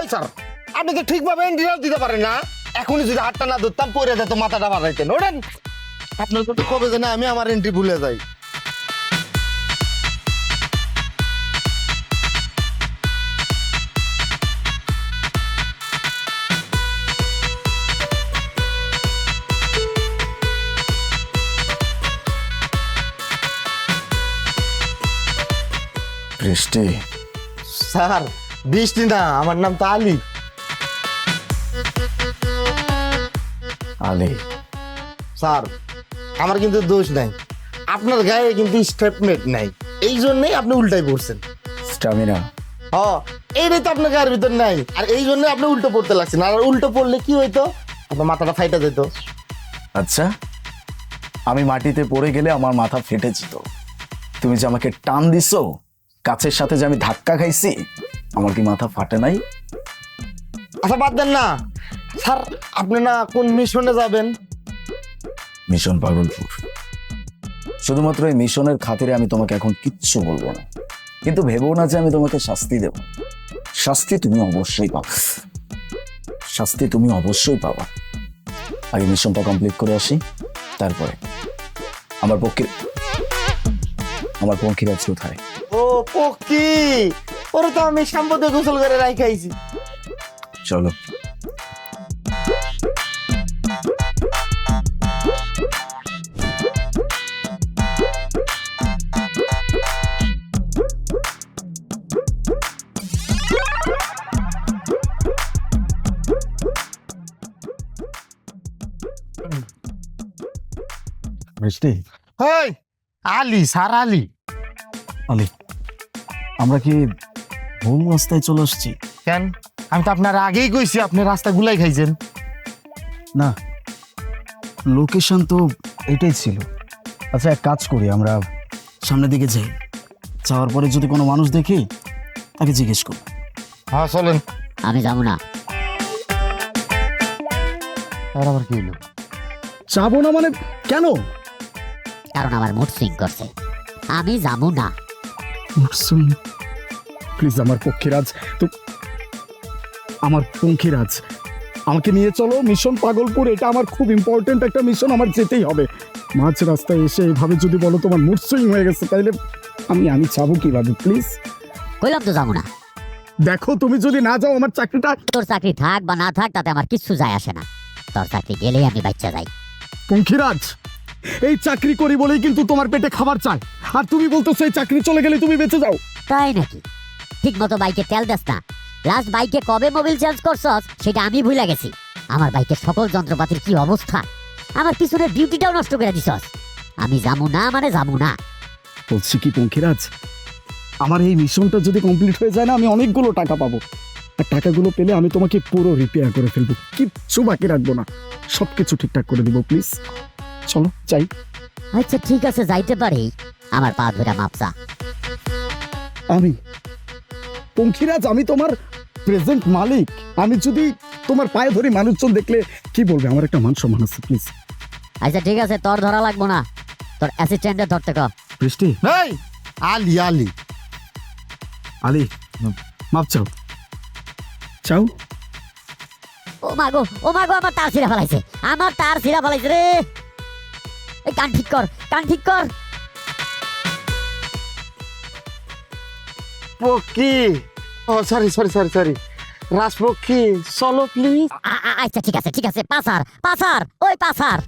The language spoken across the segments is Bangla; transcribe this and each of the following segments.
ওই স্যার, আপনি তো ঠিকভাবে এন্ট্রিও দিতে পারেন না। এখনই যদি হাতটা না ধরতাম পরে যেত, মাথাটা বাড়াইতেন। ওঠেন, আপনার তো কবে জানে আমি আমার এন্ট্রি ভুলে যাই। বৃষ্টি? স্যার বৃষ্টি না, আমার নাম তো আলী। আলী? স্যার আমার কিন্তু দোষ নাই, আপনার গায়ে কিন্তু স্টেটমেন্ট নাই, এই জন্যই আপনি উল্টাই পড়ছেন। স্টামিনা? এইটাই তো আপনার গায়ের ভিতর নাই, আর এই জন্য আপনি উল্টো পড়তে লাগছেন। আর উল্টো পড়লে কি হইতো, আপনার মাথাটা ফাইটা যেত। আচ্ছা, আমি মাটিতে পড়ে গেলে আমার মাথা ফেটে যেত, তুমি যে আমাকে টান দিছো, কাছের সাথে যে আমি ধাক্কা খাইছি, আমার কি মাথা ফাটে নাই? আচ্ছা বাদ দেন না স্যার, আপনি না কোন মিশনে যাবেন? মিশন পাগলপুর। শুধুমাত্র এই মিশনের খাতিরে আমি তোমাকে এখন কিচ্ছু বলবো না, কিন্তু ভেবো না যে আমি তোমাকে শাস্তি দেব। শাস্তি তুমি অবশ্যই পাবা, শাস্তি তুমি অবশ্যই পাবা। আগে মিশনটা কমপ্লিট করে আসি, তারপরে। আমার পক্ষীরাজ কোথায়? ও পক্ষী, ওরে তো আমি শ্যাম্পুতে গোসল করে রাখাইছি। চলো। বৃষ্টি? হেই আলী, স্যার আলী। আলী, আমরা কি ভুল রাস্তায় চলে আসছি? কেন, আমি তো আপনার আগেই কইছি আপনি রাস্তা গুলাই খাইছেন। না, লোকেশন তো এটাই ছিল। আচ্ছা এক কাজ করি, আমরা সামনের দিকে যাই, যাওয়ার পরে যদি কোনো মানুষ দেখি তাকে জিজ্ঞেস করি। হ্যাঁ চলেন। আমি যাবো না। আর আবার কি হলো? যাবো না মানে কেন? কারণ আমার মুড সুইং করছে, আমি যাবো না। প্লিজ আমার পক্ষীরাজ, তো আমার পঙ্খিরাজ, আমাকে নিয়ে চলো মিশন পাগলপুর। এটা আমার খুব ইম্পর্টেন্ট একটা মিশন, আমার যেতেই হবে। মাঝ রাস্তায় এসে এইভাবে যদি বলো তোমার মুড সুইং হয়ে গেছে, তাইলে আমি যাবো কিভাবে? প্লিজ কইলাম তো যাবো না। দেখো, তুমি যদি না যাও আমার চাকরিটা। তোর চাকরি থাক বা না থাক তাতে আমার কিচ্ছু যায় আসে না, তোর চাকরি গেলেই আমি বাচ্চা যাই। পঙ্খিরাজ, এই চাকরি করি বলেই কিন্তু তোমার পেটে খাবার চাই, আর তুমি বলতেছো এই চাকরি চলে গেলে তুমি বেঁচে যাও। তাই নাকি? ঠিক মতো বাইকে তেল দেস না। লাস্ট বাইকে কবে মোবিল চেঞ্জ করছস সেটা আমি ভুলে গেছি। আমার বাইকের সকল যন্ত্রপাতির কি অবস্থা, আমার পিছনের ডিউটিটাও নষ্ট করে দিছস। আমি যাবো না মানে যাবো না। বলছি কি পঙ্খিরাজ, আমার এই মিশনটা যদি কমপ্লিট হয়ে যায় না, আমি অনেকগুলো টাকা পাবো, আর টাকাগুলো পেলে আমি তোমাকে পুরো রিপেয়ার করে ফেলবো, কিচ্ছু বাকি রাখবো না, সবকিছু ঠিকঠাক করে দিব। প্লিজ চলো যাই। আচ্ছা ঠিক আছে, যাইতে পারি। আমার পা ধরে মাপসা। আমি পঙ্খিরাজ, আমি তোমার প্রেজেন্ট মালিক। আমি যদি তোমার পায়ে ধরি, মানুষজন দেখলে কি বলবে? আমার একটা মান সম্মান আছে, প্লিজ। আচ্ছা ঠিক আছে, তোর ধরা লাগবো না, তোর অ্যাসিস্ট্যান্টে ধরতে কর। বৃষ্টি? এই আলী, আলী। আলী, মাপ চাও, চাও। ও মাগো, ও মাগো, আমার তার ছিঁড়া ফেলাইছে, আমার তার ছিঁড়া ফেলাইছে রে। এই কান ঠিক কর, কান ঠিক কর। পক্ষী, ও সরি সরি সরি সরি, রাজপক্ষী চলো প্লিজ। আচ্ছা ঠিক আছে ঠিক আছে, পাসার পাসার, ওই পাসার।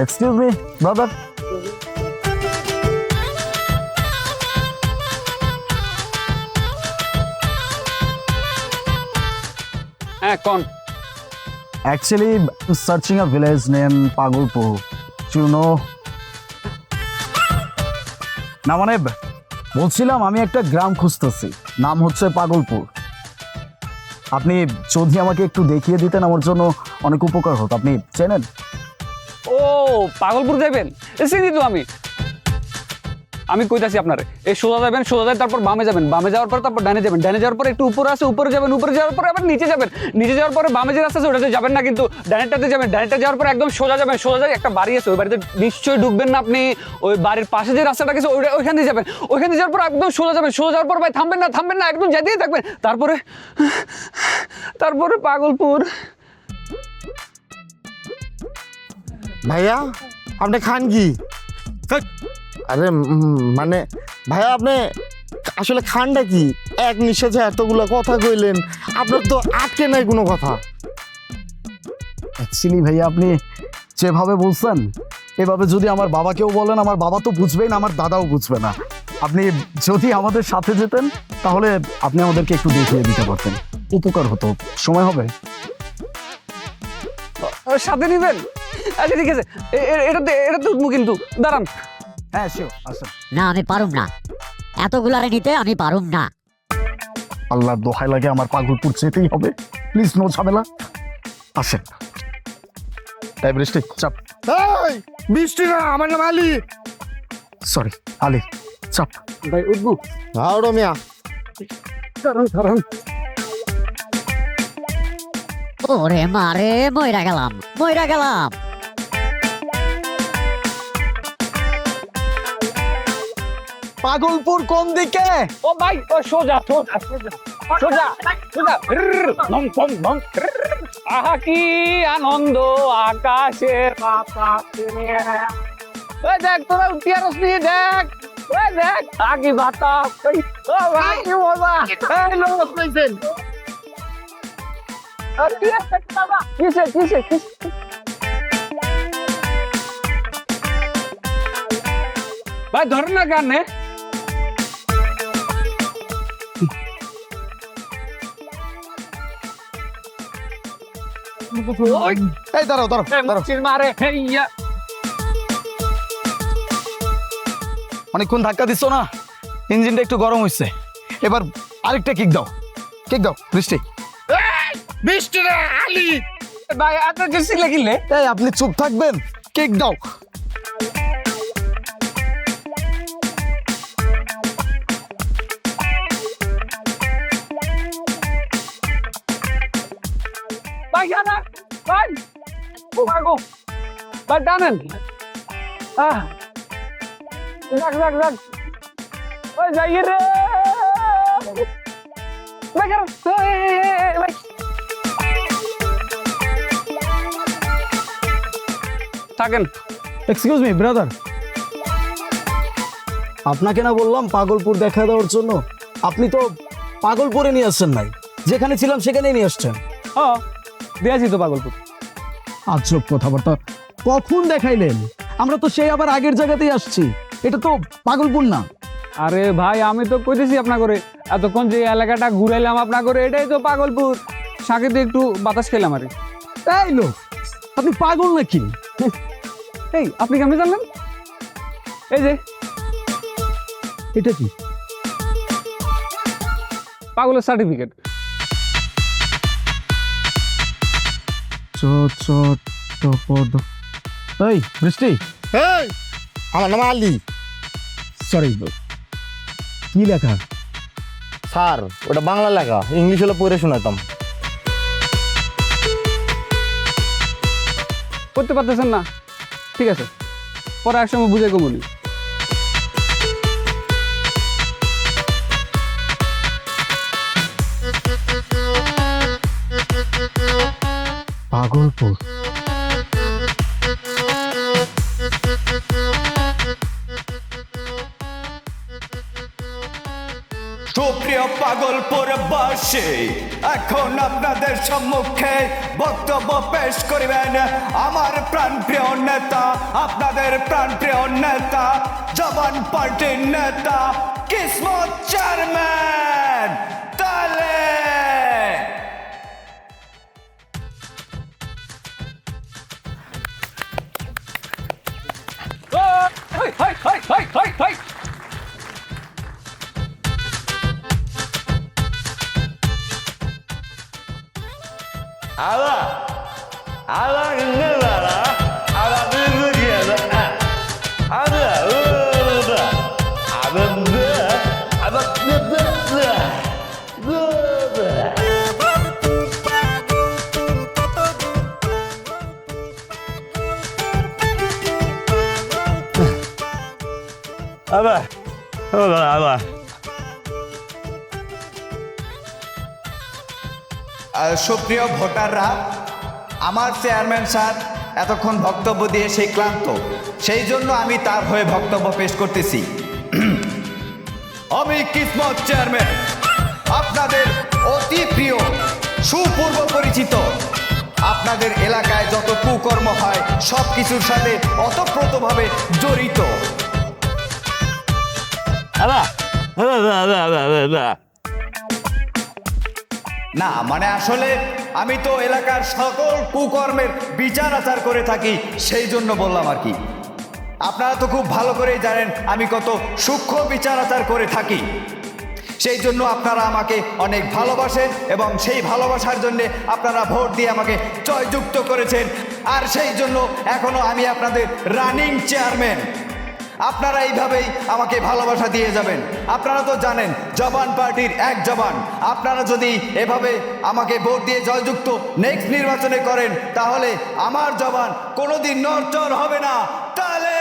Excuse me brother. হ্যাঁ কোন? Actually, I'm searching a village named Pagulpur. Do you know? না মানে বলছিলাম আমি একটা গ্রাম খুঁজতেছি, নাম হচ্ছে পাগলপুর। আপনি যদি আমাকে একটু দেখিয়ে দিতেন আমার জন্য অনেক উপকার হতো। আপনি চেনেন? ও পাগলপুর যাবেন, চিনি তো আমি কইতাছি আপনারে, এই সোজা যাবেন, সোজা যায় তারপর বামে যাবেন, বামে যাওয়ার পর তারপর ডানে যাবেন, ডানে যাওয়ার পর একটু উপরে আছে, উপরে যাবেন, উপরে যাওয়ার পর আবার নিচে যাবেন, নিচে যাওয়ার পরে বামে যে রাস্তা আছে ওটাতে যাবেন না, কিন্তু ডানেরটাতে যাবেন, ডানেরটা যাওয়ার পর একদম সোজা যাবেন, সোজা যায় একটা বাড়ি আছে, ওই বাড়িতে নিশ্চয়ই ঢুকবেন না আপনি। ওই বাড়ির পাশে যে রাস্তাটা গেছে ওইখান দিয়ে যাবেন, ওইখানে যাওয়ার পর একদম সোজা যাবেন, সোজা যাওয়ার পর ভাই থামবেন না, একদম যেতেই থাকবেন, তারপরে পাগলপুর। ভাইয়া আপনি খান কি? আরে মানে ভাইয়া আপনি আসলে খানটা কি? এক নিঃশ্বাসে এতগুলো কথা কইলেন, আপনার তো আটকে নাই কোনো কথা। অ্যাকচুয়ালি ভাইয়া আপনি যেভাবে বলছেন এভাবে যদি আমার বাবাকেও বলেন, আমার বাবা তো বুঝবেই না, আমার দাদাও বুঝবে না। আপনি যদি আমাদের সাথে যেতেন তাহলে আপনি আমাদেরকে একটু দেখিয়ে দিতে পারতেন, উপকার হতো। সময় হবে? সাথে নিবেন? আচ্ছা ঠিক আছে, এটাতে উঠবো, কিন্তু দাঁড়ান। হ্যাঁ শিওর, আসেন। না আমি পারুম না, এতগুলারে নিতে আমি পারুম না। আল্লাহর দোহাই লাগে, আমার পাগলপুর যেতেই হবে। প্লিজ নো ঝামেলা, আসেন। তাই বৃষ্টি চাপ। এই বৃষ্টি না, আমার নাম আলী। সরি আলী, চাপ। ভাই উঠবো? হাওড়ো মিয়া। দাঁড়ান। ওরে মারে, মইরা গেলাম। পাগলপুর কোন দিকে? ও ভাই, ও সোজা। আহা কি আনন্দ আকাশের বাতাসে। ওই দেখ তোরা উঠিয়ারস নি, দেখ আকি বাতাস। ও ভাই কি মজা। এই লোক কইছেন কিসে ভাই ধরেন না কানে। এই দাঁড়াও। মারে হেইয়া। অনেকক্ষণ ধাক্কা দিচ্ছ না, ইঞ্জিনটা একটু গরম হয়েছে। এবার আরেকটা কিক দাও বৃষ্টি। বৃষ্টি না আলী। ভাই এত জেসি লাগিলে। এই আপনি চুপ থাকবেন, কিক দাও। ভাই জানা ভাই, ও মাগো ভাই টানেন। রাখ ওই যাই রে ভাই, ভাই থাকেন। এক্সকিউজ মি ব্রাদার, আপনাকে না বললাম পাগলপুর দেখা দেওয়ার জন্য? আপনি তো পাগলপুরে নিয়ে আসছেন নাই, যেখানে ছিলাম সেখানেই নিয়ে আসছেন। হ্যাঁ দিয়েছি তো পাগলপুর। আজব কথাবার্তা, কখন দেখাইলেন? আমরা তো সেই আবার আগের জায়গাতেই আসছি, এটা তো পাগলপুর না। আরে ভাই আমি তো কইতেছি আপনা করে, এতক্ষণ যে এলাকাটা ঘুরাইলাম আপনা করে, এটাই তো পাগলপুর। সাথে একটু বাতাস খেলাম আরে। এই লোক, আপনি পাগল নাকি? এই আপনি কেমনি জানলেন? এই যে এটা কি? পাগলের সার্টিফিকেট। এই বৃষ্টি, এই আমার নাম আলী। সরি, কি লেখা? স্যার ওটা বাংলা লেখা, ইংলিশ হলে পড়ে শোনাতাম। করতে পারতেছেন না, ঠিক আছে, পরে একসময় বুঝে কমুনি। পাগলপুর। সুপ্রিয় পাগলপুরবাসী, এখন আপনাদের সম্মুখে বক্তব্য পেশ করিবেন আমার প্রাণপ্রিয় নেতা, আপনাদের প্রাণপ্রিয় নেতা, জবান পার্টির নেতা কিসমত চেয়ারম্যান তালে। সুপ্রিয় ভোটাররা, আমার চেয়ারম্যান স্যার এতক্ষণ বক্তব্য দিয়ে সেই ক্লান্ত, সেই জন্য আমি তার হয়ে বক্তব্য পেশ করতেছি। আমি কিসমত চেয়ারম্যান, আপনাদের অতি প্রিয়, সুপূর্ব পরিচিত। আপনাদের এলাকায় যত কুকর্ম হয় সব কিছুর সাথে ওতপ্রোতভাবে জড়িত। না মানে আসলে আমি তো এলাকার সকল কুকর্মের বিচার আচার করে থাকি, সেই জন্য বললাম আর কি। আপনারা তো খুব ভালো করেই জানেন আমি কত সূক্ষ্ম বিচার আচার করে থাকি। সেই জন্য আপনারা আমাকে অনেক ভালোবাসেন এবং সেই ভালোবাসার জন্য আপনারা ভোট দিয়ে আমাকে জয়যুক্ত করেছেন। আর সেই জন্য এখনো আমি আপনাদের রানিং চেয়ারম্যান। আপনারা এইভাবেই আমাকে ভালোবাসা দিয়ে যাবেন। আপনারা তো জানেন জবান পার্টির এক জবান। আপনারা যদি এভাবে আমাকে ভোট দিয়ে জয়যুক্ত নেক্সট নির্বাচনে করেন তাহলে আমার জবান কোনোদিন নড়চড় হবে না। তাহলে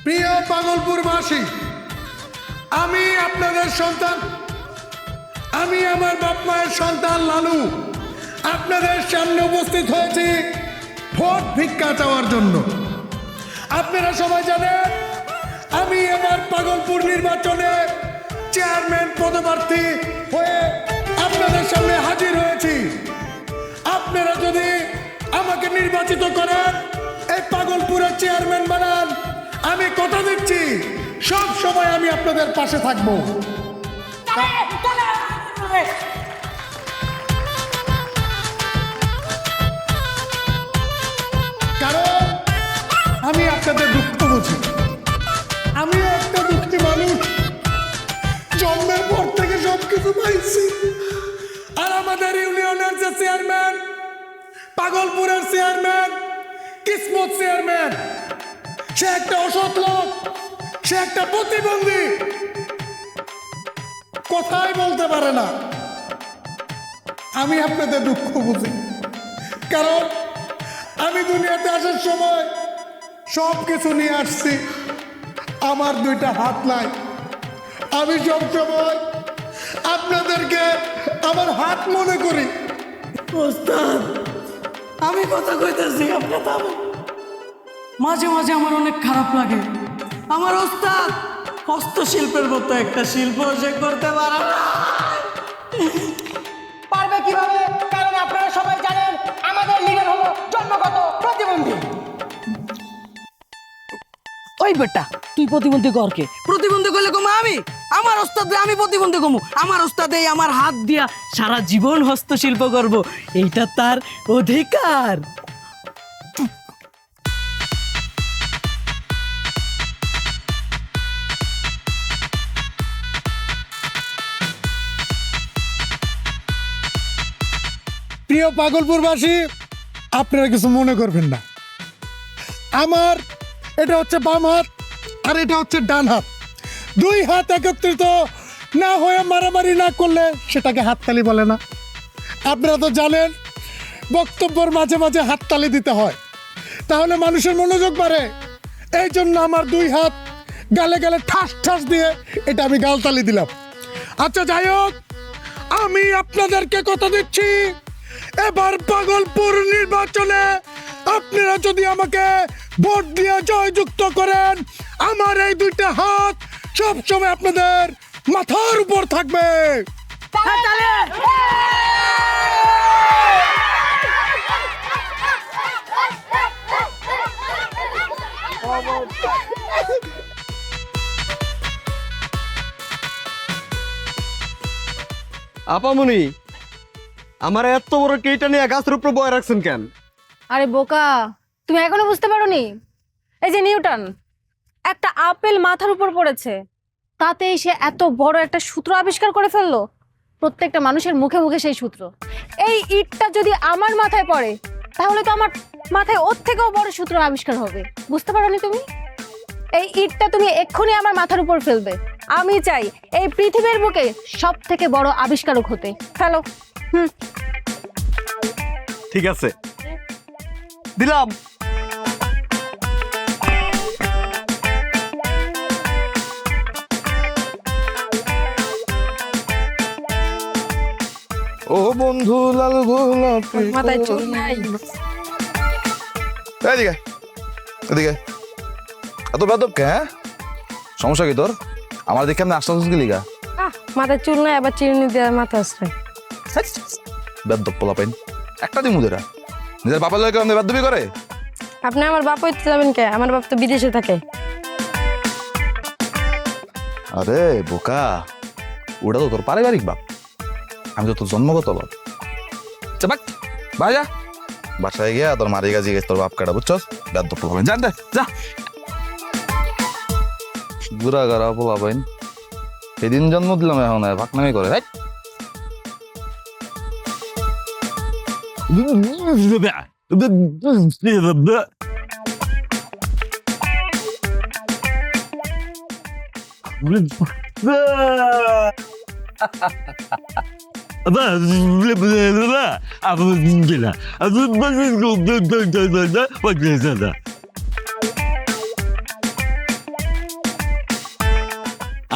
প্রিয় পাগলপুরবাসী, আমি আপনাদের সন্তান, আমি আমার বাপ মায়ের সন্তান লালু আপনাদের সামনে উপস্থিত হয়েছি ভোট ভিক্ষা চাওয়ার জন্য। আপনারা সবাই জানেন আমি এবার পাগলপুর নির্বাচনে চেয়ারম্যান পদপ্রার্থী হয়ে আপনাদের সামনে হাজির হয়েছি। আপনারা যদি আমাকে নির্বাচিত করেন, এই পাগলপুরের চেয়ারম্যান বানান, আমি কথা দিচ্ছি সব সময় আমি আপনাদের পাশে থাকবো। কারণ আমি আপনাদের দুঃখ বুঝি। আমি একটা দুঃখী মানুষ, জন্মের পর থেকে সবকিছু পাইছি। আর আমাদের ইউনিয়নের যে চেয়ারম্যান, পাগলপুরের চেয়ারম্যান, কিসমত চেয়ারম্যান, সে একটা অসৎ লোক, সে একটা প্রতিবন্ধী, কথাই বলতে পারে না। আমি আপনাদের দুঃখ বুঝি, কারণ আমি দুনিয়াতে আসার সময় সব কিছু নিয়ে আসছি, আমার দুইটা হাত নাই। আমি সব সময় আপনাদেরকে আমার হাত মনে করি। ওস্তাদ, আমি কথা কইতেছি, আপনি থামেন। মাঝে মাঝে আমার অনেক খারাপ লাগে। আমার ওস্তাদ হস্তশিল্পের মতো একটা শিল্প সে করতে পারে না। পারবে কিভাবে? কারণ আপনারা সবাই জানেন আমাদের লিডার হলো জন্মগত প্রতিবন্ধী। ওই বেটা, তুই প্রতিবন্ধী করকে প্রতিবন্ধী করলে কমু আমি? আমার ওস্তাদ আমি প্রতিবন্ধী কমু? আমার ওস্তাদে আমার হাত দিয়া সারা জীবন হস্তশিল্প করব, এইটা তার অধিকার। প্রিয় পাগলপুরবাসী, আপনারা কিছু মনে করবেন না। আমার এটা হচ্ছে বাম হাত আর এটা হচ্ছে ডান হাত। দুই হাত একত্রিত না হয়ে মারামারি না করলে সেটাকে হাততালি বলে না। আপনারা তো জানেন বক্তব্যের মাঝে মাঝে হাততালি দিতে হয়, তাহলে মানুষের মনোযোগ বাড়ে। এই জন্য আমার দুই হাত গালে গালে ঠাস ঠাস দিয়ে এটা আমি গালতালি দিলাম। আচ্ছা যাই হোক, আমি আপনাদেরকে কথা দিচ্ছি এবার পাগলপুর নির্বাচনে আপনারা যদি আমাকে ভোট দিয়ে জয়যুক্ত করেন, আমার এই দুইটা হাত সব সময় আপনাদের মাথার উপর থাকবে। আপামনি, আমার এত বড় কেইটা নিয়ে গাছের উপর বয়ে রাখছেন কেন? আরে বোকা, তুমি এখনো বুঝতে পারোনি? এই যে নিউটন, একটা আপেল মাথার উপর পড়েছে, তাতেই সে এত বড় একটা সূত্র আবিষ্কার করে ফেললো। প্রত্যেকটা মানুষের মুখে মুখে সেই সূত্র। এই ইটটা যদি আমার মাথায় পড়ে, তাহলে তো আমার মাথায় ওর থেকেও বড় সূত্র আবিষ্কার হবে। বুঝতে পারোনি তুমি? এই ইটটা তুমি এক্ষুনি আমার মাথার উপর ফেলবে। আমি চাই এই পৃথিবীর বুকে সব থেকে বড় আবিষ্কারক হতে। ফেলো। ঠিক আছে, দিলাম। ও বন্ধু লাল গোলাপি মাথায় চুল নাই। এদিকে এদিকে এত বেদব কে? হ্যাঁ, সমস্যা কি তোর? আমার দেখে আমি আসতে কি লিগা? মাথায় চুল নাই, আবার চিরুনি দেওয়ার মাথা আসছে। বেদব পোলা পাইন একটা দিমু দেরা নিজের বাপের লোক আমাদের বেদবি করে। আপনি আমার বাপ হইতে যাবেন কে? আমার বাপ তো বিদেশে থাকে। আরে বোকা, ওটা তো তোর পারিবারিক বাপ, আমি তো তোর জন্মগত বাপ। চাপাক ভাই যা বাসায় গিয়া তোর মারি গাজি গেছে তোর বাপ কাটা, বুঝছস? বেদ পোলা পাইন জান দে যা। গুড়া গাড়া পোলা পাইন, সেদিন জন্ম দিলাম এখন ভাগ নামি করে।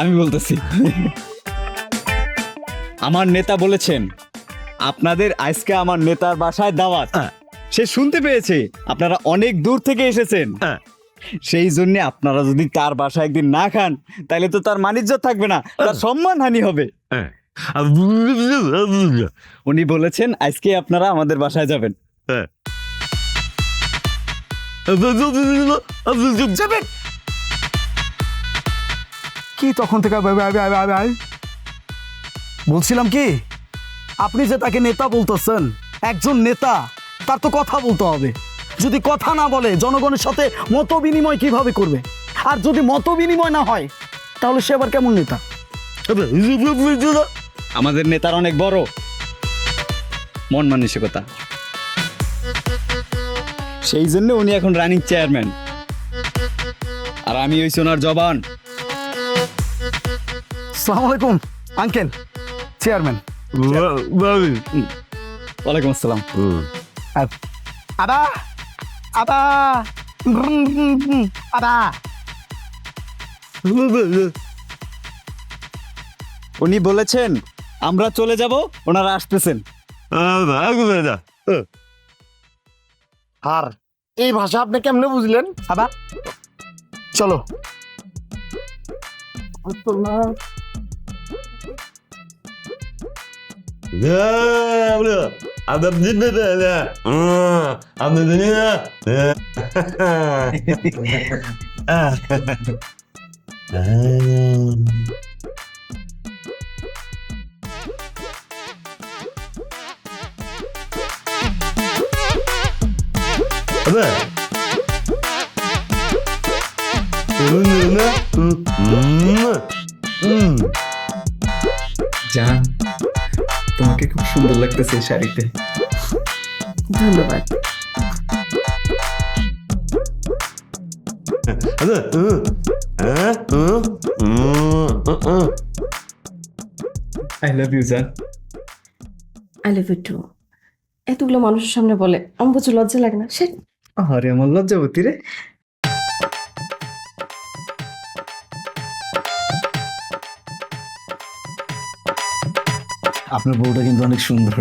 আমি বলতেছি, আমার নেতা বলেছেন আপনাদের আজকে আমার নেতার বাসায় দাওয়াত। সে শুনতে পেয়েছে আপনারা অনেক দূর থেকে এসেছেন, সেই জন্য আপনারা যদি তার বাসায় একদিন না খান তাহলে তো তার মানিজ্য থাকবে না, তার সম্মানহানি হবে। উনি বলেছেন আজকে আপনারা আমাদের বাসায় যাবেন। কি তখন থেকে বলছিলাম কি, আপনি যে তাকে নেতা বলতেছেন, একজন নেতা তার তো কথা বলতে হবে। যদি কথা না বলে জনগণের সাথে মত বিনিময় কিভাবে করবে? আর যদি মত বিনিময় না হয় তাহলে সে আবার কেমন নেতা? আমাদের নেতার অনেক বড় মন মানসিকতা, সেই জন্য উনি এখন রানিং চেয়ারম্যান, আর আমি হইছি ওনার জবান। আসসালামু আলাইকুম আঙ্কেল, চেয়ারম্যান। ওয়ালাইকুম আসসালাম। আবা আবা আবা। উনি বলেছেন আমরা চলে যাব, ওনারা আসতেছেন। আর এই ভাষা আপনি কেমনে বুঝলেন? আবা চলো। জান, তোমাকে খুব সুন্দর লাগতেছে এই শাড়িতে। ধন্যবাদ। আই লাভ ইউ জান। I love you too. এতগুলো মানুষের সামনে বলে, আমার প্রচুর লজ্জা লাগে না? সে আরে আমার লজ্জাবতী রে। আপনার বউটা কিন্তু অনেক সুন্দর।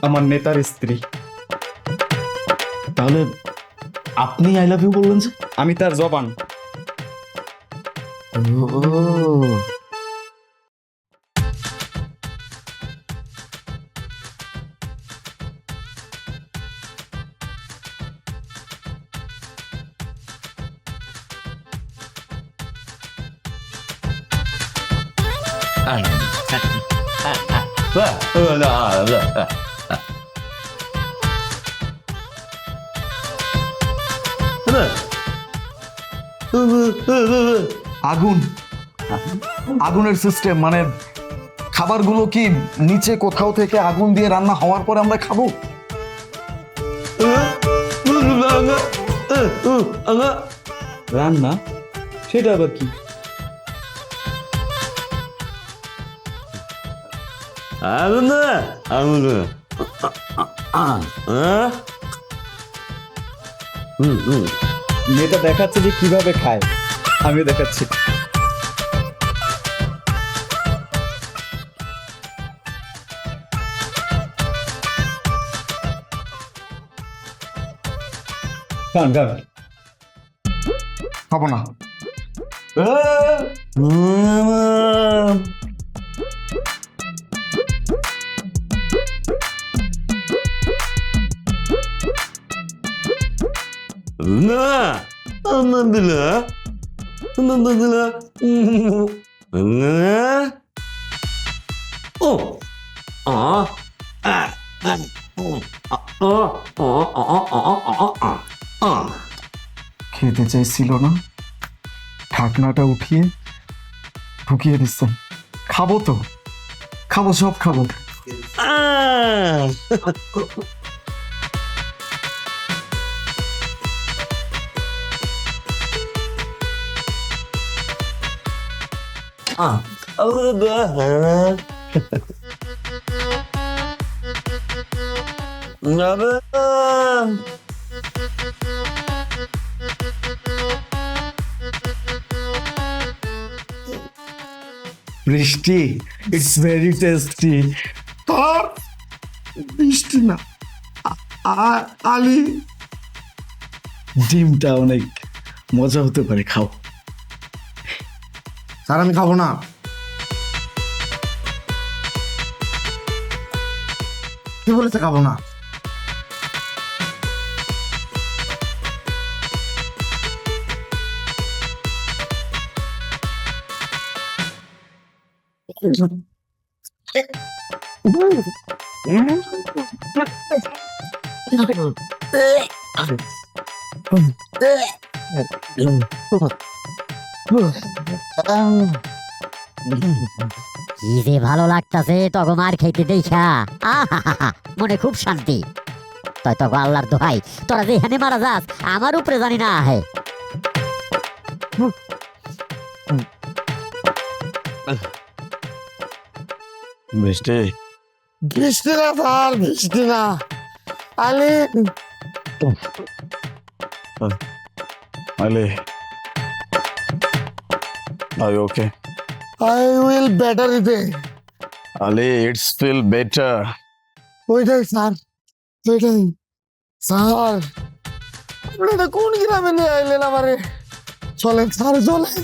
আমার নেতার স্ত্রী। তাহলে আপনি আই লাভ ইউ বললেন যে? আমি তার জবান। আগুন আগুনের সিস্টেম মানে খাবারগুলো কি নিচে কোথাও থেকে আগুন দিয়ে রান্না হওয়ার পরে আমরা খাবো? রান্না সেটা আবার কি? মেয়েটা দেখাচ্ছে যে কিভাবে খায়, আমিও দেখাচ্ছি। খান খান। খাবো না। খেতে চাইছিল না, ঢাকনাটা উঠিয়ে ঢুকিয়ে দিচ্ছেন। খাবো তো, খাবো, সব খাবো। বৃষ্টি, ইটস ভেরি টেস্টি। তোর বৃষ্টি না, আলি ডিমটা অনেক মজা হতে পারে, খাও। স্যার আমি খাবো না। কি বলেছে খাবো না? কি যে ভালো লাগতাছে তখন মার খাইতে দেখা, মনে খুব শান্তি। তাই তখন আল্লাহর দোহাই, তোরা যে এখানে মারা যাস আমার উপরে জানি না আহে। বৃষ্টি, বৃষ্টি না স্যার, বৃষ্টি না। আলি আলে, are you okay? I will better ইটে। আলে, ইটস ফিল বেটার। ওইটাই স্যার, ওইটাই স্যার। আপনারা কোন গ্রামে নিয়ে আইলেন আমারে? চলেন স্যার, চলেন।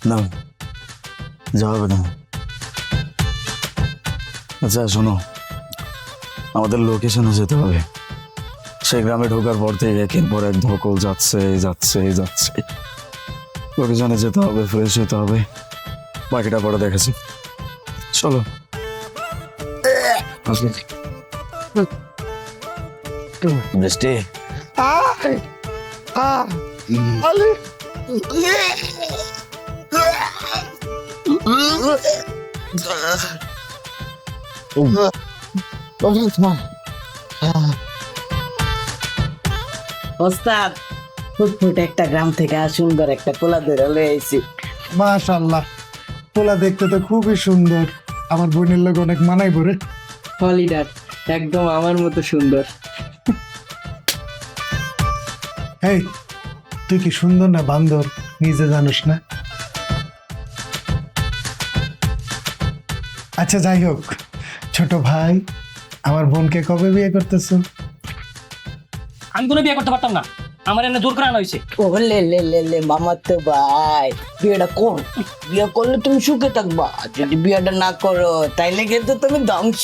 না, যাবে না। আচ্ছা শোনো, আমাদের লোকেশনে যেতে হবে। সেই গ্রামে ঢোকার পর থেকে একের পর এক ধকল যাচ্ছে যাচ্ছে যাচ্ছে। লোকেশনে যেতে হবে, ফ্রেশ হতে হবে, বাকিটা পরে দেখেছি। চলো। বৃষ্টি, আলি ওস্তাদ, ফুটফুট একটা গ্রাম থেকে সুন্দর একটা পোলা ধরে লয়ে আইছি। মাশাআল্লাহ, পোলা দেখতে তো খুবই সুন্দর। আমার বোনের লোক অনেক মানাই পড়ে। হলিডার একদম আমার মতো সুন্দর। এই, তুই কি সুন্দর না বান্দর নিজে জানিস না? আচ্ছা যাই হোক, ছোট ভাই, আমার বোনকে কবে বিয়ে করতেছো? আমি কোনো বিয়ে করতে পারতাম না, আমার এনে জোর করে আনা হয়েছে। ও লে লে লে লে মামার তো ভাই, বিয়েটা কর। বিয়ে করলে তুমি সুখে থাকবা, যদি বিয়েটা না করো তাইলে কিন্তু তুমি ধ্বংস।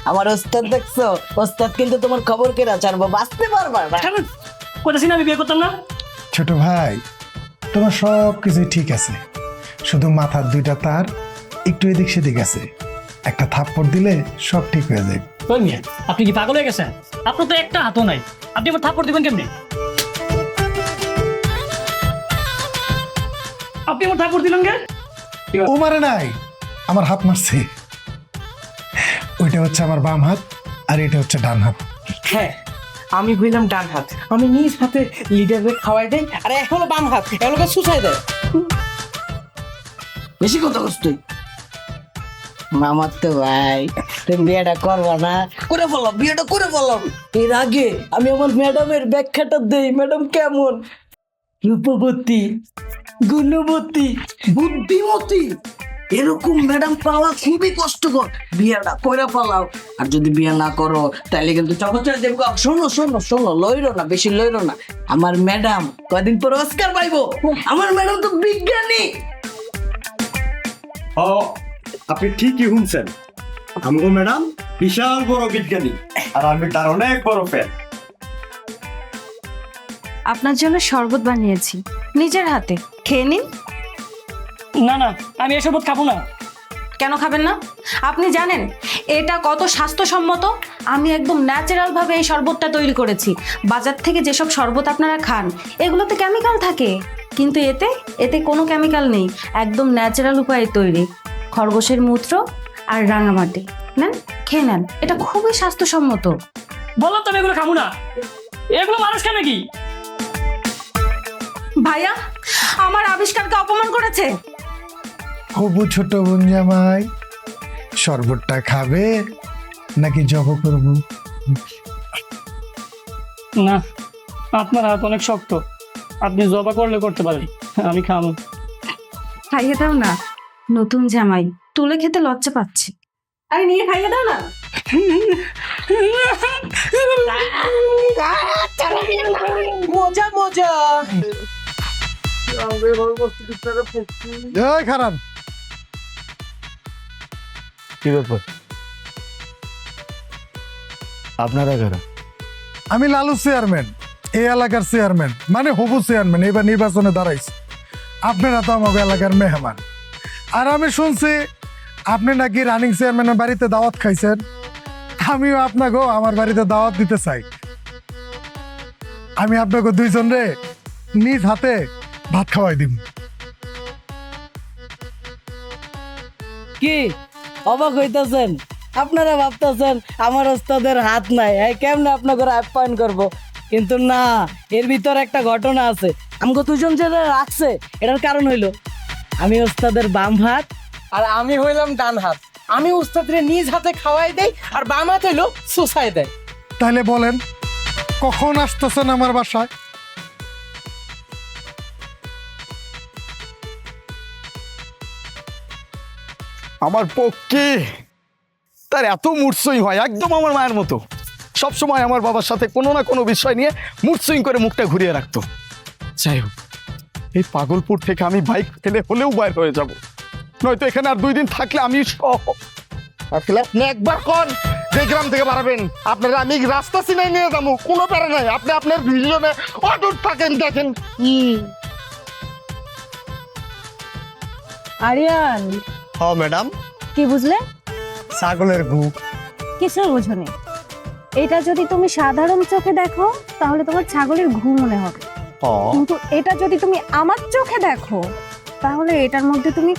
আমার ওস্তাদ দেখছো, ওস্তাদ কিন্তু তোমার খবর কেরা ছাড়বো, বাঁচতে পারবা না। কোথাছি না আমি বিয়ে করতাম না। ছোট ভাই, তোমার সব কিছু ঠিক আছে, শুধু মাথার দুইটা তার একটু এদিক সেদিক আছে, একটা থাপ্পড় দিলে সব ঠিক হয়ে যায়। ওই মিয়া, আপনি কি পাগল হয়ে গেছেন? আপনার তো একটা হাতও নাই, আপনি আমার থাপ্পড় দিবেন কেমনি? আপনি আমার থাপ্পড় দিলেন কে? ও মারে নাই, আমার হাত মারছে। ওইটা হচ্ছে আমার বাম হাত আর এটা হচ্ছে ডান হাত। হ্যাঁ, আমি হইলাম ডান হাত, আমি নিজ হাতে লিডারদের খাওয়াই দেই, আর এক হলো বাম হাত, এগুলোকে সুসাই দেয়। বেশি কথা কস তুই। মামার তো ভাই, তুমি বিয়েটা করবা না? করে ফেলাম, বিয়েটা করে ফেলাম। এর আগে আমি আমার ম্যাডামের ব্যাখ্যাটা দেই, ম্যাডাম কেমন, রূপবতী, গুণবতী, বুদ্ধিমতী, এরকম ম্যাডাম পাওয়া খুবই কষ্টকর। বিয়েটা করে ফেলাও, আর যদি বিয়ে না করো তাহলে কিন্তু চকচকে দেবো। শোনো শোনো শোনো, লইরো না, বেশি লইরো না। আমার ম্যাডাম কয়দিন পর অস্কার পাইবো। আমার ম্যাডাম তো বিজ্ঞানী। ও, আপনি ঠিকই শুনছেন, আমগো ম্যাডাম বিশাল বড় বিজ্ঞানী, আর আমি তার অনেক বড় ফ্যান। আপনার জন্য শরবত বানিয়েছি নিজের হাতে, খেয়ে নিন। না না, আমি এই শরবত খাবো না। কেন খাবেন না? আপনি জানেন এটা কত স্বাস্থ্যসম্মত? আমি একদম ন্যাচারাল ভাবে এই শরবতটা তৈরি করেছি। বাজার থেকে যেসব শরবত আপনারা খান এগুলোতে কেমিক্যাল থাকে, কিন্তু এতে এতে কোনো কেমিক্যাল নেই, একদম ন্যাচারাল উপায়ে তৈরি। খরগোশের মূত্র আর রাঙামাটি, নেন খেয়ে নেন, এটা খুবই স্বাস্থ্যসম্মত। বললাম তো আমি এগুলো খাবো না। এগুলো মানুষ খায় নাকি? ভাইয়া আমার আবিষ্কারকে অপমান করেছে। হবু ছোট বোন জামাই, শরবতটা খাবে নাকি জব করবো? না, আপনার হাত অনেক শক্ত, আপনি জবা করলে করতে পারেন, আমি খাবো। খাইয়ে দাও না, নতুন জামাই তুলে খেতে লজ্জা পাচ্ছে। আরে নিয়ে খাইয়ে দাও না। মজা মজা। এই খারাপ, কি ব্যাপার? আপনারা কারা? আমি লালু চেয়ারম্যান, এই এলাকার চেয়ারম্যান, মানে হবু চেয়ারম্যান। এবার নির্বাচনে দাঁড়াইছে। আপনারা তো আমাকে এলাকার মেহমান, আর আমি শুনছি আপনি নাকি রানিং চেয়ারম্যানের বাড়িতে দাওয়াত খাইছেন। আমিও আপনাকে আমার বাড়িতে দাওয়াত দিতে চাই। আমি আপনাকে দুইজন রে নিজ হাতে ভাত খাওয়াই দিব। কি অবাক হইতেছেন? আপনারা ভাবতেছেন আমার ওস্তাদের হাত নাই, কেমনে আপনাকে আপ্যায়ন করব, কিন্তু না, এর ভিতর একটা ঘটনা আছে। আমাকে দুজন যে রাখছে এটার কারণ হইলো আমি ওস্তাদের বাম হাত আর আমি হইলাম ডান হাত। আমি ওস্তাদের নিজ হাতে খাওয়াই দেই, আর বাম হাত হইলো সুসাই দেয়। তাহলে বলেন কখন আসতেছেন আমার বাসায়? আমার পক্ষে তার এত মূর্ছই হয়, একদম আমার মায়ের মতো। সবসময় আমার বাবার সাথে কোনো না কোনো বিষয় নিয়ে মূর্ছই করে মুখটা ঘুরিয়ে রাখতো। যাই হোক, এই পাগলপুর থেকে আমি বাইক ফেলে হলেও বাইর হয়ে যাব, নয়তো এখানে আর 2 দিন থাকলে আমি আসলে আপনি একবার কোন যে গ্রাম থেকে বাড়াবেন আপনারা, আমি রাস্তা চিনাই নিয়ে যাবো, কোনো প্যারা নাই। আপনি আপনার ভিজনে অটুট থাকেন, দেখেন। আরিয়ান, হ্যাঁ ম্যাডাম, কি বুঝলে? ছাগলের গু। কিছু বুঝোনি। এটা যদি তুমি সাধারণ চোখে দেখো তাহলে তোমার ছাগলের ঘু মনে হবে, কিন্তু এটা যদি তুমি আমার চোখে দেখো তাহলে এটার মধ্যে তুমি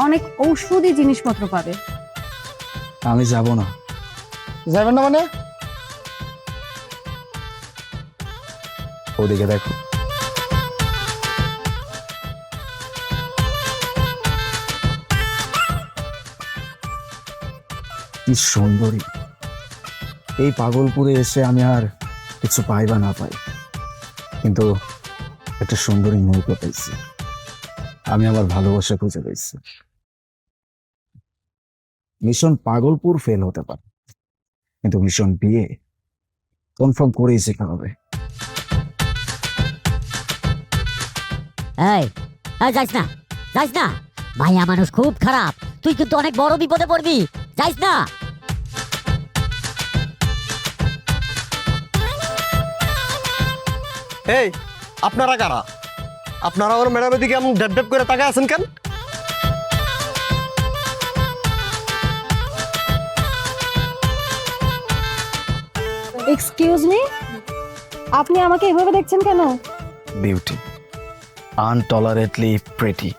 অনেক ঔষধি জিনিসপত্র পাবে। আমি যাব না। যাবেন না মানে? ওদিকে দেখো, কি সুন্দরী। এই পাগলপুরে এসে আমি আর কিছু পাই বা না পাই, কিন্তু একটা সুন্দরী মেয়েকে পেয়েছি। আমি আমার ভালোবাসা খুঁজে পেয়েছি। মিশন পাগলপুর ফেল হতে পারে, কিন্তু মিশন বিয়ে কনফার্ম করেই শেখা হবে। এই যাইস না, যাইস না, ভাইয়া মানুষ খুব খারাপ, তুই কিন্তু অনেক বড় বিপদে পড়বি, যাইস না। এই আপনারা কারা? আপনারা আমার ম্যাডামের দিকে এমন ড্যাব ড্যাব করে তাকায় আছেন কেন? এক্সকিউজ মি, আপনি আমাকে এভাবে দেখছেন কেন? Beauty, intolerably pretty.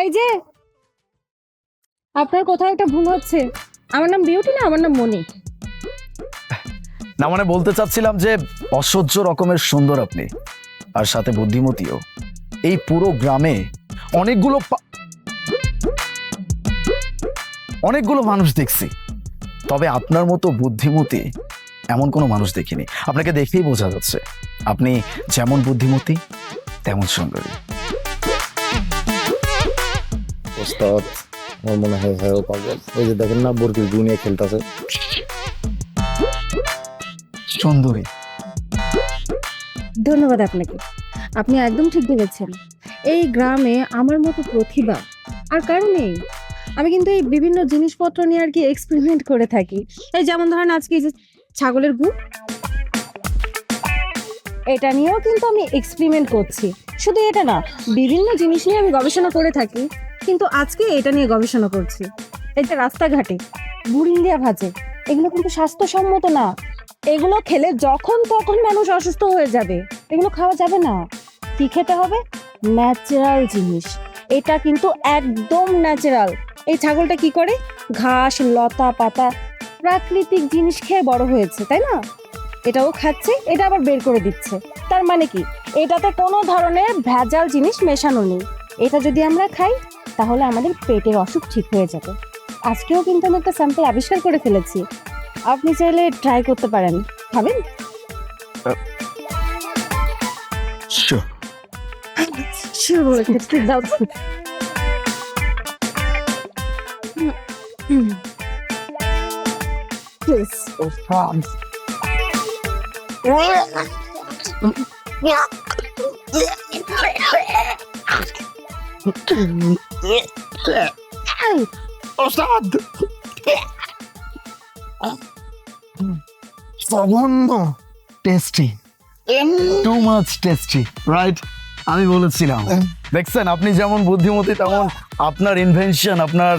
এই যে, আপনার কোথাও একটা ভুল হচ্ছে। আমার নাম বিউটি না, আমার নাম মনি। না মানে বলতে চাচ্ছিলাম যে অসহ্য রকমের সুন্দর আপনি, আর সাথে বুদ্ধিমতীও। এই পুরো গ্রামে অনেকগুলো মানুষ দেখছি, তবে আপনার মতো বুদ্ধিমতী এমন কোনো মানুষ দেখিনি। আপনাকে দেখেই বোঝা যাচ্ছে আপনি যেমন বুদ্ধিমতী তেমন সুন্দরী। ওস্তাদ, আমার মনে হয় হ্যাঁ পাগল। ওই যে দেখেন না, বরকির দুনিয়া খেলতেছে। সুন্দরী। ধন্যবাদ আপনাকে, আপনি একদম ঠিক ভেবেছেন। এই গ্রামে আমার মতো প্রতিভা আর কারো নেই। আমি কিন্তু এই বিভিন্ন জিনিসপত্র নিয়ে আর কি এক্সপেরিমেন্ট করে থাকি। এই যেমন ধরেন আজকে এই যে ছাগলের গু, এটা নিয়েও কিন্তু আমি এক্সপেরিমেন্ট করছি। শুধু এটা না, বিভিন্ন জিনিস নিয়ে আমি গবেষণা করে থাকি, কিন্তু আজকে এটা নিয়ে গবেষণা করছি। এই যে রাস্তাঘাটে বুড়িং দিয়া ভাজে, এগুলো কিন্তু স্বাস্থ্যসম্মত না। এগুলো খেলে যখন তখন মানুষ অসুস্থ হয়ে যাবে, এগুলো খাওয়া যাবে না। কি খেতে হবে? ন্যাচারাল জিনিস। এটা কিন্তু একদম ন্যাচারাল। এই ছাগলটা কি করে? ঘাস, লতা পাতা, প্রাকৃতিক জিনিস খেয়ে বড় হয়েছে, তাই না? এটাও খাচ্ছে, এটা আবার বের করে দিচ্ছে। তার মানে কি, এটাতে কোনো ধরনের ভেজাল জিনিস মেশানো নেই। এটা যদি আমরা খাই তাহলে আমাদের পেটের অসুখ ঠিক হয়ে যাবে। আজকেও কিন্তু আমি একটা স্যাম্পল আবিষ্কার করে ফেলেছি, আপনি চাইলে ট্রাই করতে পারেন। খাবেন? শিওর বলেছে, দাও। প্লিজ। ওস্তাদ, জঘন্য tasty, too much tasty, right? আমি বলেছিলাম। দেখছেন, আপনি যেমন বুদ্ধিমতী তেমন আপনার ইনভেনশন, আপনার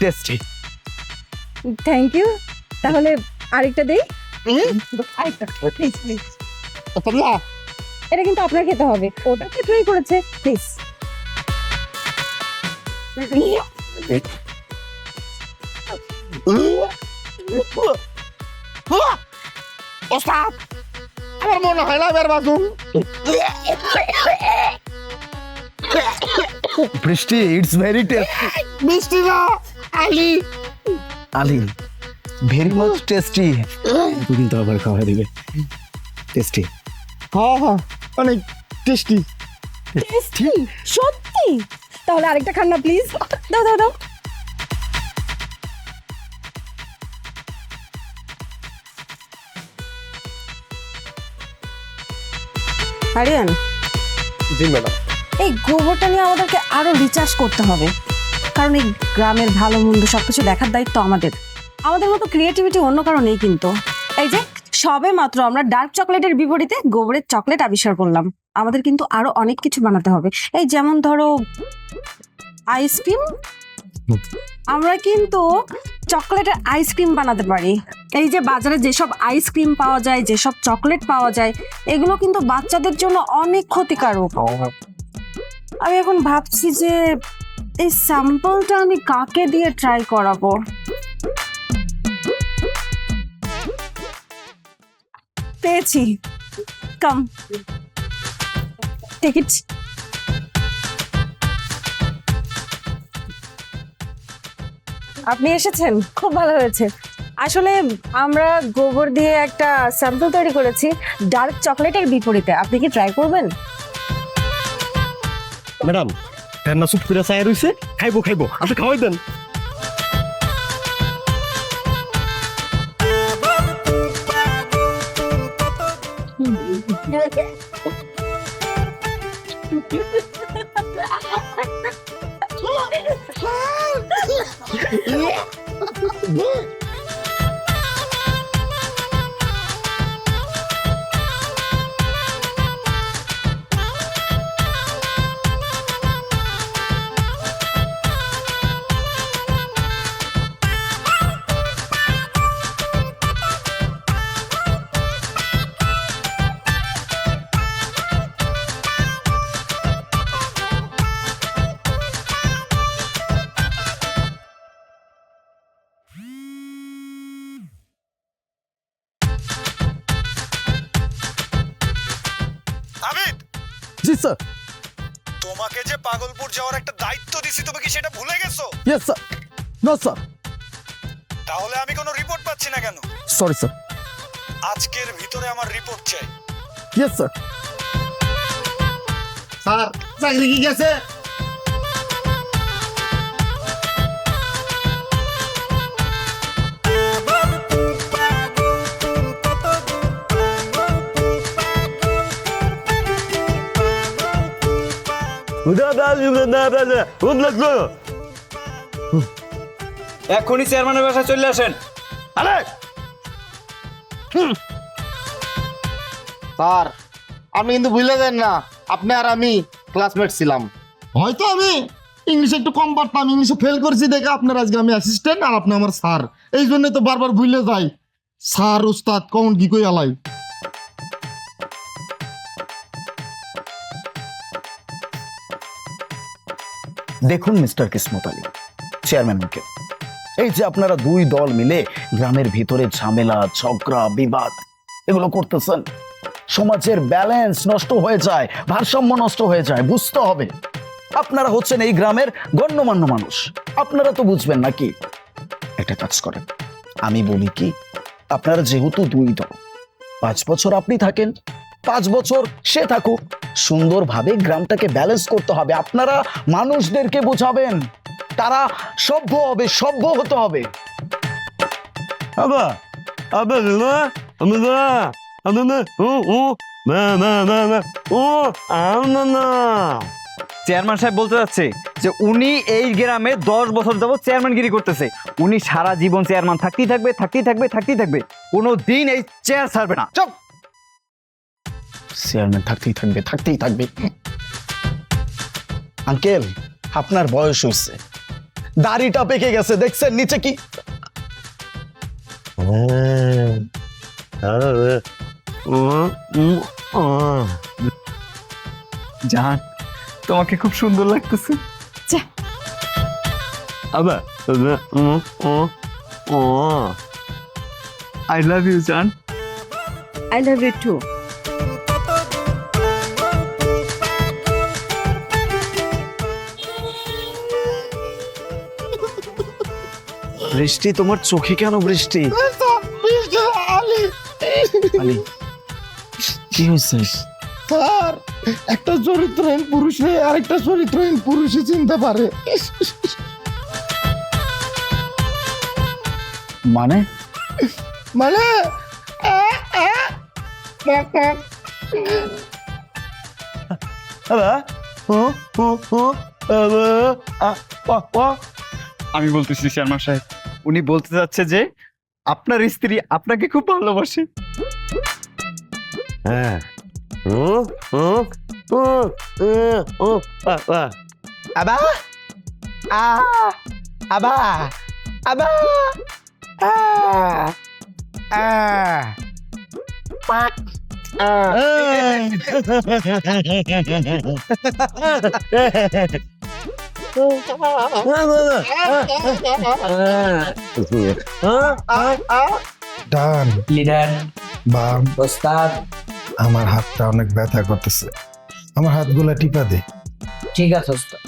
টেস্টি। Thank you. তাহলে আরেকটা দেই। আরেকটা প্লিজ প্লিজ। এটা কিন্তু আপনার খেতে হবে, ওটা তো ট্রাই করেছে। প্লিজ। ওস্তাদ, আমার মনে হয় না বের বাজুন। বৃষ্টি, ইটস ভেরি টেস্টি। মিষ্টি না, আলি। আলিম, ভেরি মাচ টেস্টি। কিন্তু আবার খাওয়া দিবে। টেস্টি। হ্যাঁ হ্যাঁ, অনেক টেস্টি। টেস্টি? সত্যি? তাহলে আরেকটা খান না প্লিজ। দাও দাও দাও। আরিয়ান, জি ম্যাডাম। এই গোবরটা নিয়ে আমাদেরকে আরো রিচার্জ করতে হবে, কারণ এই গ্রামের ভালো মন্দ সবকিছু দেখার দায়িত্ব আমাদের। আমাদের মতো ক্রিয়েটিভিটি অন্য কারো নেই কিন্তু। এই যে সবে মাত্র আমরা ডার্ক চকলেটের বিপরীতে গোবরের চকলেট আবিষ্কার করলাম। আমাদের কিন্তু আরো অনেক কিছু বানাতে হবে। এই যেমন ধরো আইসক্রিম, আমরা কিন্তু চকলেটের আইসক্রিম বানাতে পারি। এই যে বাজারে যেসব আইসক্রিম পাওয়া যায়, যেসব চকলেট পাওয়া যায়, এগুলো কিন্তু বাচ্চাদের জন্য অনেক ক্ষতিকারক। আমি এখন ভাবছি যে এই স্যাম্পলটা আমি কাকে দিয়ে ট্রাই করাবো। পেয়েছি, কাম টেক ইট। আপনি এসেছেন, খুব ভালো হয়েছে। আসলে আমরা গোবর দিয়ে একটা স্যাম্পল তৈরি করেছি ডার্ক চকলেটের বিপরীতে। আপনি কি ট্রাই করবেন? ম্যাডাম, রান্না সুপ করে চায় রইছে, খাইবো খাইবো, আপনি খাওয়াই দেন। জি স্যার। তোমাকে যে পাগলপুর যাওয়ার একটা দায়িত্ব দিছি, তুমি কি সেটা ভুলে গেছো? Yes sir. No sir. তাহলে আমি কোনো রিপোর্ট পাচ্ছি না কেন? Sorry sir. আজকের ভিতরে আমার রিপোর্ট চাই। Yes sir. স্যার চাকরি কি গেছে? এখনই চেয়ারম্যানের বাসায় চলে আসেন। স্যার আপনি কিন্তু ভুলে যান না, আপনি আর আমি ক্লাসমেট ছিলাম। হয়তো আমি ইংলিশে একটু কম পারতাম, ইংলিশে ফেল করেছি দেখে আপনার আজকে আমি অ্যাসিস্ট্যান্ট আর আপনি আমার স্যার, এই জন্য তো বারবার ভুলে যাই। স্যার উস্তাদ কখন কি কই আলাই। দেখুন মিস্টার কিসমত আলী, চেয়ারম্যান আঙ্কেল, এই যে আপনারা দুই দল মিলে গ্রামের ভিতরে ঝামেলা ঝগড়া বিবাদ এগুলো করতেছেন, সমাজের ব্যালেন্স নষ্ট হয়ে যায়, ভারসাম্য নষ্ট হয়ে যায়। বুঝতে হবে আপনারা হচ্ছেন এই গ্রামের গণ্যমান্য মানুষ, আপনারা তো বুঝবেন নাকি? একটা কাজ করেন, আমি বলি কি, আপনারা যেহেতু দুই দল, 5 বছর আপনি থাকেন, 5 বছর সে থাকুক, সুন্দরভাবে গ্রামটাকে ব্যালেন্স করতে হবে। আপনারা মানুষদেরকে বোঝাবেন, তারা সভ্য হবে, সভ্য হতে হবে। চেয়ারম্যান সাহেব বলতে যাচ্ছে যে উনি এই গ্রামে 10 বছর যাবত চেয়ারম্যানগিরি করতেছে। উনি সারা জীবন চেয়ারম্যান থাকতেই থাকবে, থাকতেই থাকবে, থাকতেই থাকবে, কোনো দিন এই চেয়ার ছাড়বে না। চুপ। চেয়ারম্যান থাকতেই থাকবে, থাকতেই থাকবে। আঙ্কেল আপনার বয়স হয়েছে, দাড়িটা পেকে গেছে, দেখছেন নিচে কি? জান, তোমাকে খুব সুন্দর লাগতেছে। আই লাভ ইউ জান। I love you too. বৃষ্টি, তোমার চোখে কেন বৃষ্টি? আলী, কি হয়েছে? স্যার একটা চরিত্রহীন পুরুষে আরেকটা চরিত্রহীন পুরুষই চিনতে পারে। মানে মানে আমি বলতেছি চেয়ারম্যান সাহেব, উনি বলতে চাচ্ছে যে আপনার স্ত্রী আপনাকে খুব ভালোবাসে। আবা আবা আবা ডান লিডার বাম ওস্তাদ। আমার হাতটা অনেক ব্যথা করতেছে, আমার হাতগুলা টিপা দে। ঠিক আছে ওস্তাদ।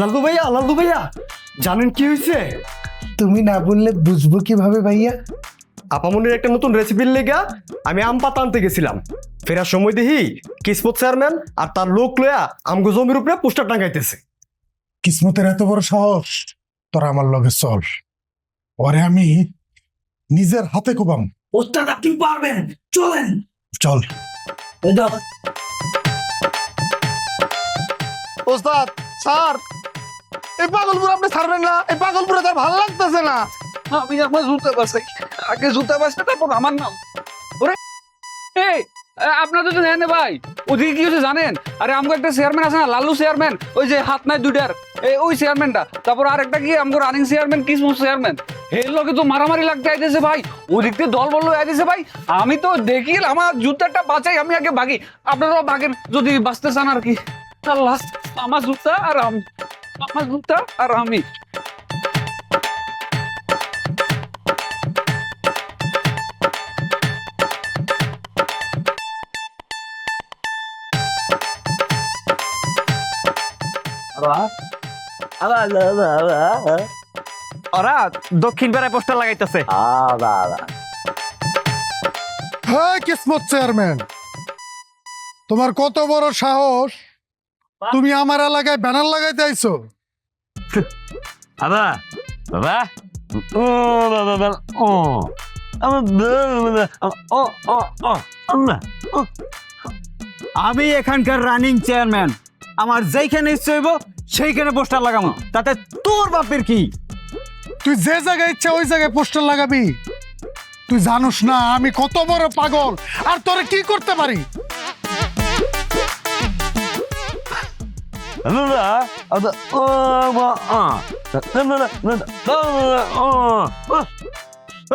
লালু ভাইয়া জানেন কি হয়েছে? তুমি না বললে বুঝবো কিভাবে ভাইয়া? আপামনির একটা নতুন রেসিপির লেগা আমি আম পাতা আনতে গেছিলাম, ফেরার সময় দেখি কিসমত চেয়ারম্যান আর তার লোক লয়া আমগো জমির উপরে পোস্টার টাঙ্গাইতেছে। কিসমতের এত বড় সাহস, তোরা আমার লগে চল, ওরে আমি নিজের হাতে কোবাম। ওস্তাদ আপনি পারবেন, চলেন। চল। ওস্তাদ স্যার এই পাগলপুর আপনি ছাড়বেন না, এই পাগলপুরে তার ভালো লাগতেছে না। আমি আমার জুতা বাসাই, আগে জুতা বাসতে তারপর আমার নাম। ওরে এই আপনার তো জানেন ভাই, ওদিকে কি হচ্ছে জানেন? আরে আমাকে একটা চেয়ারম্যান আছে না, লালু চেয়ারম্যান, ওই যে হাত নাই দুইটার, ওই চেয়ারম্যানটা। তারপর আরেকটা কি আমাকে রানিং চেয়ারম্যান, কিসমত চেয়ারম্যান, এর লোকে তো মারামারি লাগতে আইতেছে ভাই। ওদিক থেকে দল বললো আইতেছে ভাই। আমি তো দেখি আমার জুতাটা বাঁচাই, আমি আগে ভাগি, আপনারাও ভাগেন যদি বাঁচতে চান আর কি। আল্লাহ, আমার জুতা আর আমি, আমার জুতা আর আমি। ওরা দক্ষিণ পাড়ায় পোস্টার লাগাইতেছে। হ্যাঁ কিসমত চেয়ারম্যান, তোমার কত বড় সাহস, তুমি আমার এলাকায় ব্যানার লাগাইতে আইছো? বাবা বাবা ও বাবা ও আমি এখানকার রানিং চেয়ারম্যান, আমার যেইখানে ইচ্ছে হইব সেইখানে পোস্টার লাগামো, তাতে তোর বাপের কি? তুই যে জায়গায় ইচ্ছা ওই জায়গায় পোস্টার লাগাবি? তুই জানোস না আমি কত বড় পাগল আর তোরে কি করতে পারি?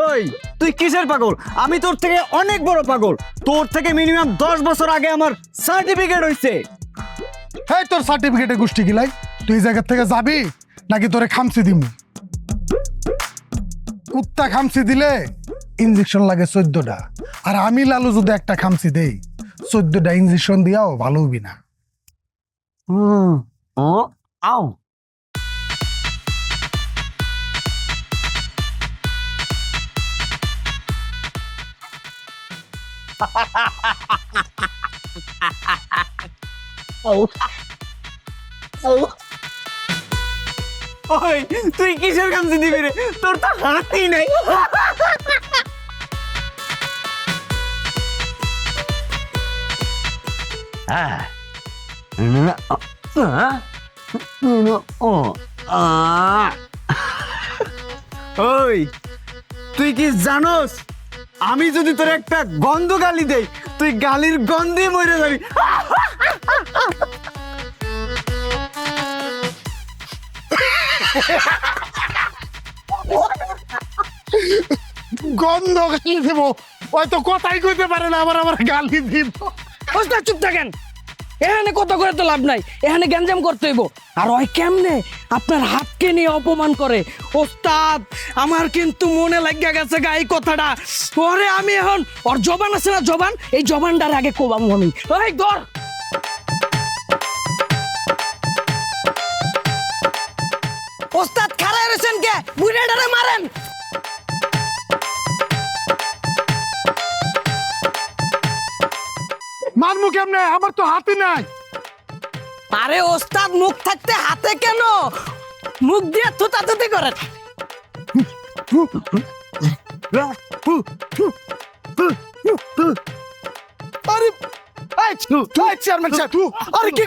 ওই তুই কিসের পাগল? আমি তোর থেকে অনেক বড় পাগল। তোর থেকে মিনিমাম 10 বছর আগে আমার সার্টিফিকেট হইছে। এই তোর সার্টিফিকেটে গোষ্ঠী গিলাই, তুই এই জায়গা থেকে যাবি নাকি তোরে খামচি দিমু? কুত্তা খামচি দিলে ইঞ্জেকশন লাগে 14টা, আর আমি লালু যদি একটা খামচি দেই 14টা ইঞ্জেকশন দিয়াও ভালো হবি না। আও ওই তুই কিসের খামচি দিবি রে? তোর তো হাতই নাই। ওই তুই কি জানোস আমি যদি তোর একটা গন্ধ গালি দেই তুই গালির গন্ধে মরে যাবি। গন্ধ গালি দিব, হয়তো কথাই কইতে পারে না, আবার আমার গালি দিব। ওস্তাদ চুপ থাকেন, এখানে কথা করে তো লাভ নাই, এখানে গ্যাঞ্জাম করতে হইব। আর ওই কেমনে আপনার হাতকে নিয়ে অপমান করে। ওস্তাদ আমার কিন্তু মনে লাগিয়া গেছে গা এই কথাটা। পরে আমি এখন ওর জবান আছে না, জবান, এই জবানটার আগে কোবাম আমি। ওই ধর ওস্তাদ, খারাপ রয়েছেন কে? বুড়াটারে মারেন। মারমু কেমনে? আমার তো হাতই নাই। আরে ওস্তাদ মুখ থাকতে হাতে কেন? মুখ দিয়ে থুতাথুতি করেন। আরে এই চেয়ারম্যান সাহেব, আরে কি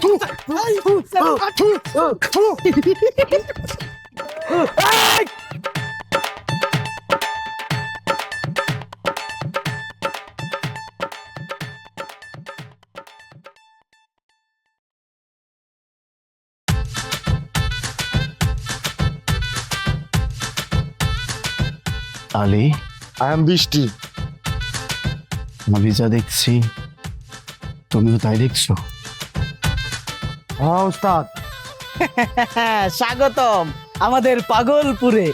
আলী, আই এম বৃষ্টি। আমি যা দেখছি তুমিও তাই দেখছো? হ্যাঁ উস্তাদ। স্বাগতম আমাদের পাগলপুরে।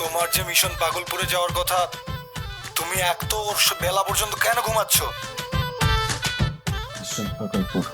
তোমার যে মিশন পাগলপুরে যাওয়ার কথা, তুমি এক তো বেলা পর্যন্ত কেন ঘুমাচ্ছ? পাগলপুর